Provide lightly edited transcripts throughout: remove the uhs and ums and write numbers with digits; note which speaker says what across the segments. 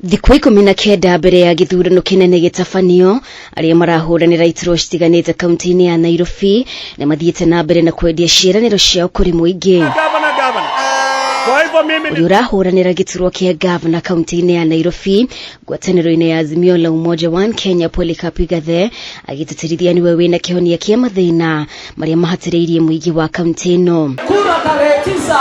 Speaker 1: Thikũ 19 mbere ya gĩthurano kĩnene gĩtabanio, arĩa marahuranĩra iturwa citiganĩte kaunti-inĩ ya Nairobi nĩ mathiĩte na mbere na kwendia ciĩranĩro ciao kũrĩ mũingĩ. Ũrĩa ũrahuranĩra gĩturwa kĩa gavana kaunti-inĩ ya Nairobi, ngwatanĩro-inĩ ya Azimio la Umoja One Kenya Polycap Igathe agĩtĩtĩrithia niwe wina kihonia kĩa mathina marĩa mahatĩrĩirie mũingĩ wa kaunti ĩno.
Speaker 2: Kura tarehe 9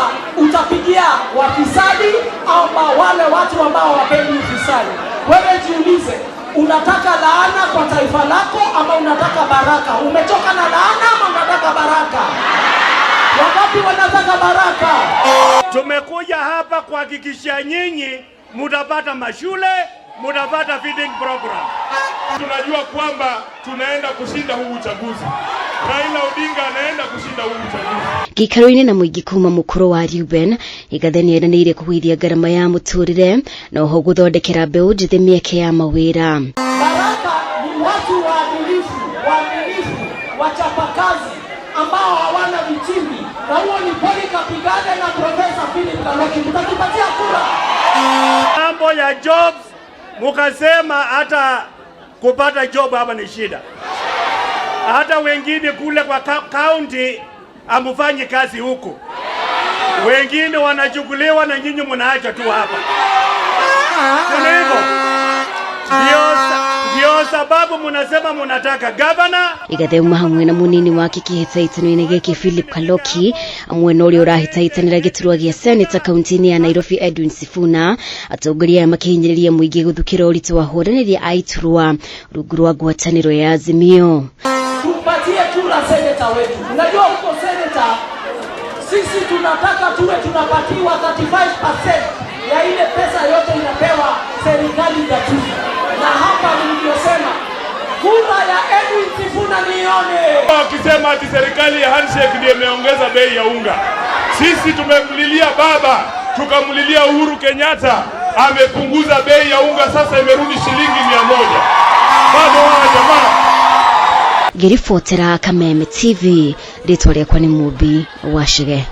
Speaker 2: utapigia wafisadi au wale watu ambao wapendi ufisadi. Wewe jiulize, unataka laana kwa taifa lako ama unataka baraka? Umechoka na laana ama unataka baraka? Wangapi wanataka baraka?
Speaker 3: Tumekuja hapa kuhakikisha nyinyi mutapata mashule, mutapata feeding program.
Speaker 4: Tunajua kwamba tunaenda kushinda huu uchaguzi. Raila Odinga anaenda kushinda huu uchaguzi.
Speaker 1: Gĩikaro-inĩ na mũingĩ kuma mũkũrũ wa Ruben, Igathe nĩeranĩire kũgũithia gharama ya mũtũrĩre na oho gũthondekera mbeũ njĩthĩ mĩeke ya mawĩra.
Speaker 2: Baraka ni watu waadilifu, wachapakazi ambao hawana vitimbi, na huo ni Polycap Igathe na Profesa Philip Kaloki. Mtatupatia kura.
Speaker 3: Mambo ya jobs, mukasema hata kupata job hapa ni shida. Hata wengine kule kwa county amufanyi kazi huko. Wengine wanachukuliwa na nyinyi mnaacha tu hapa. Kuna hivyo. Ndio sababu mnasema mnataka governor.
Speaker 1: Igathe hamwe na munini wake kĩhĩtahĩtano-inĩ gĩkĩ Philip Kaloki, amwe na ũrĩa ũrahĩtahĩtanĩra gĩturwa gĩa Senate kaunti-inĩ ya Nairobi Edwin Sifuna, atongoria aya makĩhinyĩrĩria mũingĩ gũthukĩra ũritũ wa hũranĩri a iturwa rungu rwa ngwatanĩro ya Azimio.
Speaker 2: Tupatie kura senator wetu. Unajua huko senator sisi tunataka tuwe tunapatiwa 35% ya ile pesa yote inapewa serikali gatuzi. Na hapa nilivyosema kura ya Edwin Sifuna nione.
Speaker 4: Wakisema ati serikali ya handshake ndiyo imeongeza bei ya unga. Sisi tumemlilia baba, tukamlilia Uhuru Kenyatta, amepunguza bei ya unga, sasa imerudi shilingi 100. Bado wana jamaa.
Speaker 1: Ngĩribotera Kameme TV, rĩtwa rĩakwa nĩ Mũmbi wa Shige.